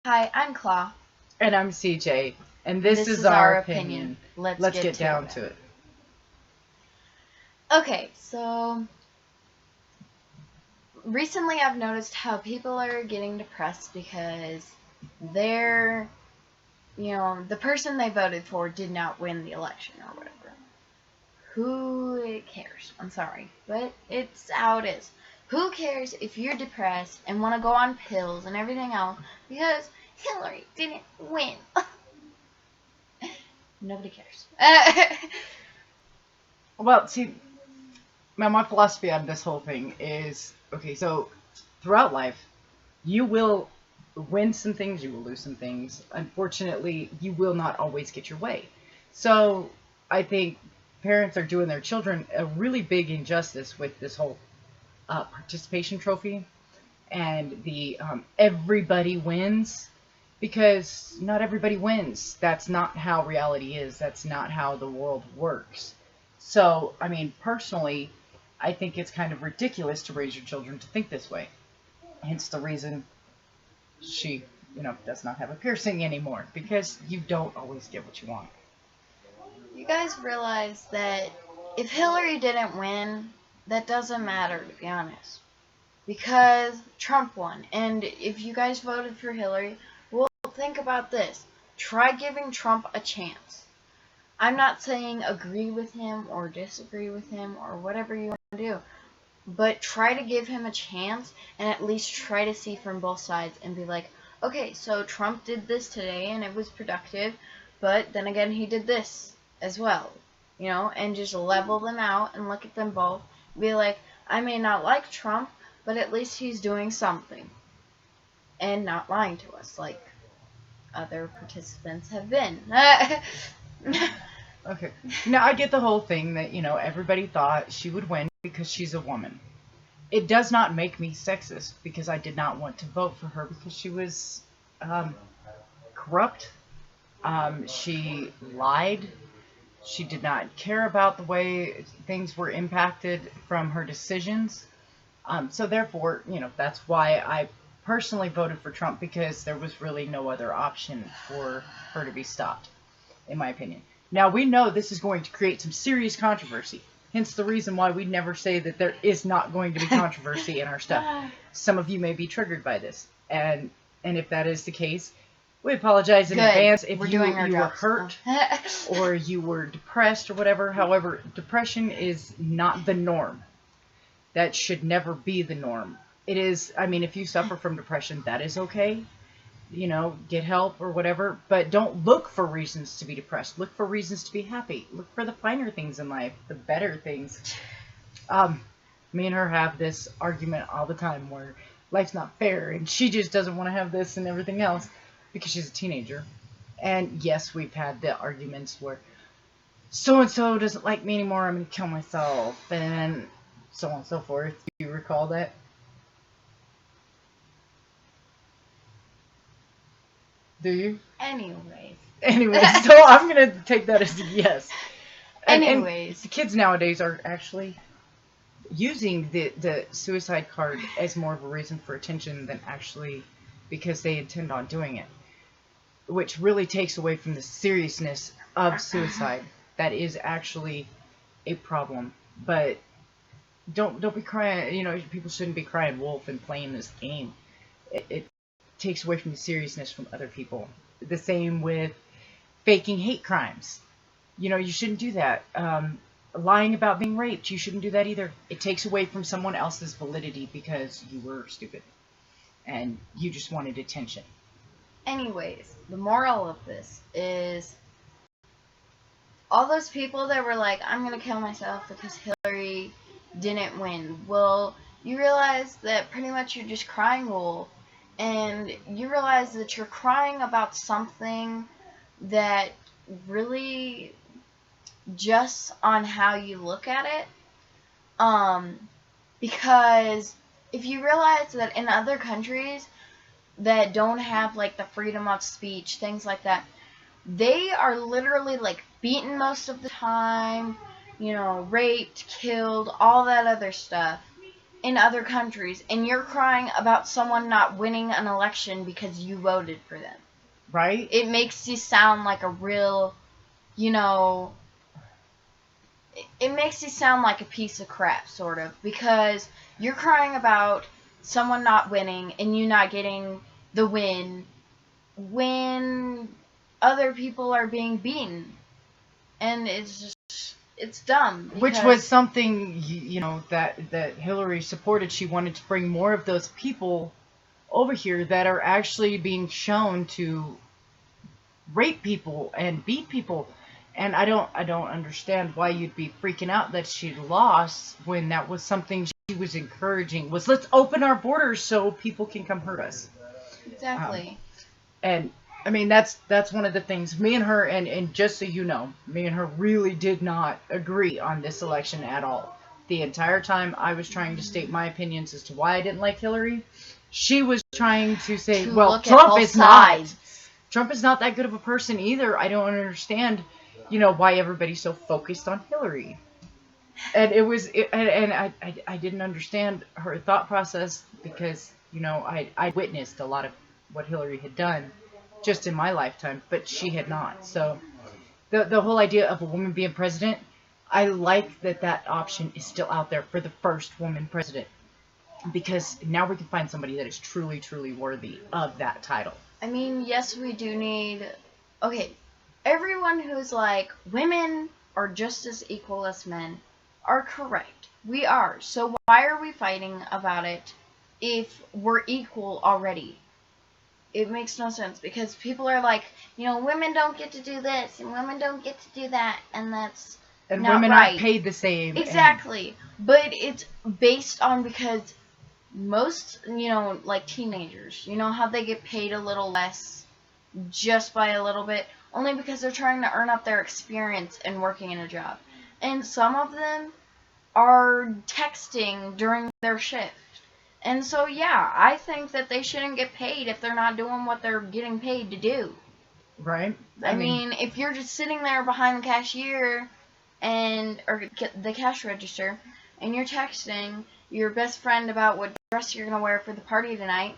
Hi, I'm Claw. And I'm CJ, and And this this is is our our opinion. opinion. Let's Let's get get to down it. to it. Okay, so recently I've noticed how people are getting depressed because they're, the person they voted for did not win the election or whatever. Who cares? I'm sorry, but it's how it is. Who cares if you're depressed and want to go on pills and everything else because Hillary didn't win? Nobody cares. Well, see, my philosophy on this whole thing is okay, so throughout life, you will win some things, you will lose some things. Unfortunately, you will not always get your way. So I think parents are doing their children a really big injustice with this whole participation trophy and the everybody wins, because not everybody wins. That's not how reality is. That's not how the world works. So, I mean, personally, I think it's kind of ridiculous to raise your children to think this way. Hence the reason she, does not have a piercing anymore, because you don't always get what you want. You guys realize that if Hillary didn't win, that doesn't matter, to be honest. Because Trump won. And if you guys voted for Hillary, well, think about this. Try giving Trump a chance. I'm not saying agree with him or disagree with him or whatever you want to do, but try to give him a chance and at least try to see from both sides and be like, okay, so Trump did this today and it was productive, but then again he did this as well, and just level them out and look at them both. Be like, I may not like Trump, but at least he's doing something and not lying to us like other participants have been. Okay. Now, I get the whole thing that, everybody thought she would win because she's a woman. It does not make me sexist because I did not want to vote for her because she was um, corrupt. She lied. She did not care about the way things were impacted from her decisions. So therefore, that's why I personally voted for Trump, because there was really no other option for her to be stopped, in my opinion. Now, we know this is going to create some serious controversy. Hence the reason why we never say that there is not going to be controversy in our stuff. Some of you may be triggered by this. And if that is the case, we apologize in advance if We're you doing our were jobs. hurt or you were depressed or whatever. However, depression is not the norm. That should never be the norm. It is, I mean, if you suffer from depression, that is okay. Get help or whatever, but don't look for reasons to be depressed. Look for reasons to be happy. Look for the finer things in life, the better things. Um, Me and her have this argument all the time where life's not fair and she just doesn't want to have this and everything else because she's a teenager. And yes, we've had the arguments where so and so doesn't like me anymore, I'm going to kill myself, and so on and so forth. Do you recall that? Do you? Anyways. Anyway, so I'm going to take that as a yes. And Anyways. the kids nowadays are actually using the suicide card as more of a reason for attention than actually because they intend on doing it, which really takes away from the seriousness of suicide. That is actually a problem. But don't be crying. People shouldn't be crying wolf and playing this game. It takes away from the seriousness from other people. The same with faking hate crimes. You shouldn't do that. Lying about being raped, you shouldn't do that either. It takes away from someone else's validity because you were stupid and you just wanted attention. Anyways, the moral of this is all those people that were like, I'm going to kill myself because Hillary didn't win. Well, you realize that pretty much you're just crying wolf. And you realize that you're crying about something that really just on how you look at it. Because if you realize that in other countries that don't have like the freedom of speech, things like that, they are literally like beaten most of the time, raped, killed, all that other stuff. in other countries, and you're crying about someone not winning an election because you voted for them. Right? It makes you sound like a real, you know, it makes you sound like a piece of crap, sort of, because you're crying about someone not winning and you not getting the win when other people are being beaten. And it's dumb. Which was something, that Hillary supported. She wanted to bring more of those people over here that are actually being shown to rape people and beat people. And I don't understand why you'd be freaking out that she lost when that was something she was encouraging, was let's open our borders so people can come hurt us. Exactly. And I mean, that's one of the things. Me and her, and just so you know, me and her really did not agree on this election at all. The entire time I was trying to state my opinions as to why I didn't like Hillary, she was trying to say, well, Trump is not. Trump is not that good of a person either. I don't understand, why everybody's so focused on Hillary. And I didn't understand her thought process because, I witnessed a lot of what Hillary had done just in my lifetime, but she had not. So the whole idea of a woman being president, I like that option is still out there for the first woman president, because now we can find somebody that is truly, truly worthy of that title. I mean, yes, we do need... Okay, everyone who's like, women are just as equal as men are correct. We are. So why are we fighting about it if we're equal already? It makes no sense, because people are like, women don't get to do this and women don't get to do that, and that's and not women right. Aren't paid the same. Exactly. But it's based on, because most, like teenagers, how they get paid a little less just by a little bit, only because they're trying to earn up their experience and working in a job. And some of them are texting during their shift. And so, yeah, I think that they shouldn't get paid if they're not doing what they're getting paid to do. Right. I mean, if you're just sitting there behind the cashier or the cash register, and you're texting your best friend about what dress you're going to wear for the party tonight,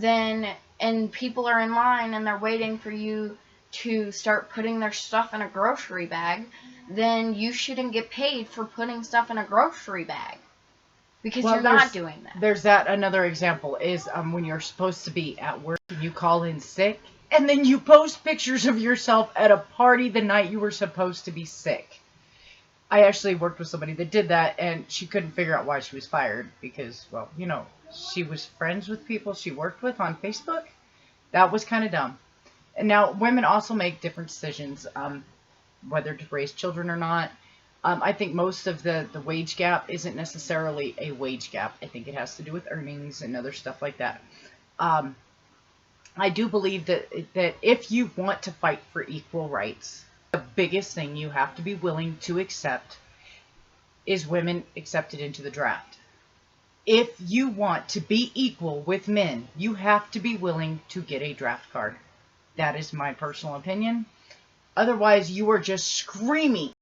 and people are in line and they're waiting for you to start putting their stuff in a grocery bag, then you shouldn't get paid for putting stuff in a grocery bag. Because you're not doing that. There's another example is when you're supposed to be at work and you call in sick, and then you post pictures of yourself at a party the night you were supposed to be sick. I actually worked with somebody that did that, and she couldn't figure out why she was fired because, well, she was friends with people she worked with on Facebook. That was kind of dumb. And now women also make different decisions, whether to raise children or not. I think most of the wage gap isn't necessarily a wage gap. I think it has to do with earnings and other stuff like that. I do believe that if you want to fight for equal rights, the biggest thing you have to be willing to accept is women accepted into the draft. If you want to be equal with men, you have to be willing to get a draft card. That is my personal opinion. Otherwise, you are just screaming,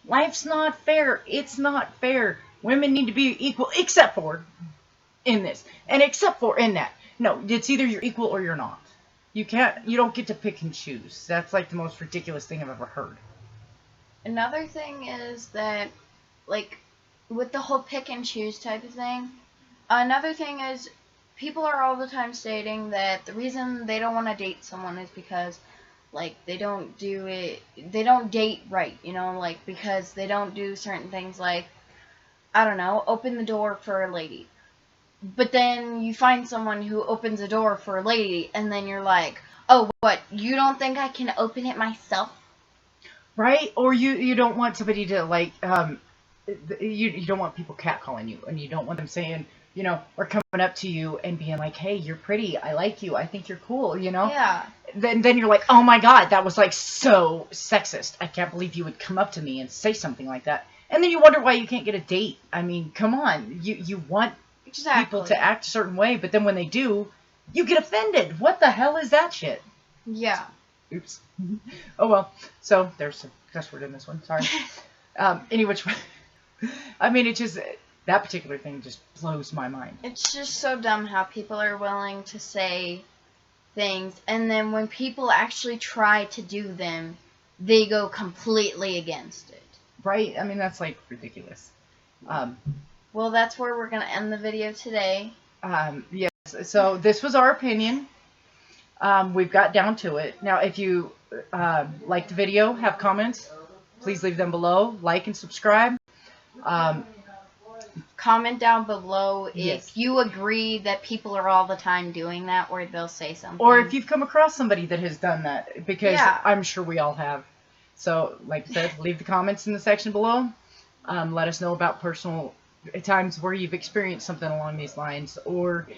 life's not fair. It's not fair. Women need to be equal, except for in this, and except for in that. No, it's either you're equal or you're not. You don't get to pick and choose. That's like the most ridiculous thing I've ever heard. Another thing is that, like, with the whole pick and choose type of thing, another thing is people are all the time stating that the reason they don't want to date someone is because, like, they don't date right, like, because they don't do certain things like, I don't know, open the door for a lady. But then you find someone who opens a door for a lady, and then you're like, oh, what, you don't think I can open it myself? Right? Or you don't want somebody to, like, you don't want people catcalling you, and you don't want them saying, or coming up to you and being like, hey, you're pretty, I like you, I think you're cool, Yeah. Then you're like, oh my god, that was like so sexist. I can't believe you would come up to me and say something like that. And then you wonder why you can't get a date. I mean, come on. You want people to act a certain way, but then when they do, you get offended. What the hell is that shit? Yeah. Oops. Oh well. So there's a cuss word in this one. Sorry. Any which way. I mean, That particular thing just blows my mind. It's just so dumb how people are willing to say things, and then when people actually try to do them, they go completely against it. Right? I mean, that's like ridiculous. Well, that's where we're going to end the video today. Yes. So this was our opinion. We've got down to it. Now, if you like the video, have comments, please leave them below. Like and subscribe. Comment down below Yes. if you agree that people are all the time doing that, or they'll say something. Or if you've come across somebody that has done that, because Yeah. I'm sure we all have. So, like I said, leave the comments in the section below. Let us know about personal times where you've experienced something along these lines. Or,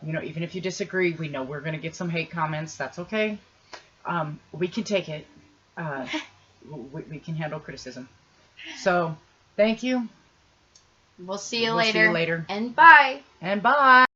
even if you disagree, we know we're going to get some hate comments. That's okay. We can take it. We can handle criticism. So, thank you. We'll see you We'll later. see you later. And bye. And bye.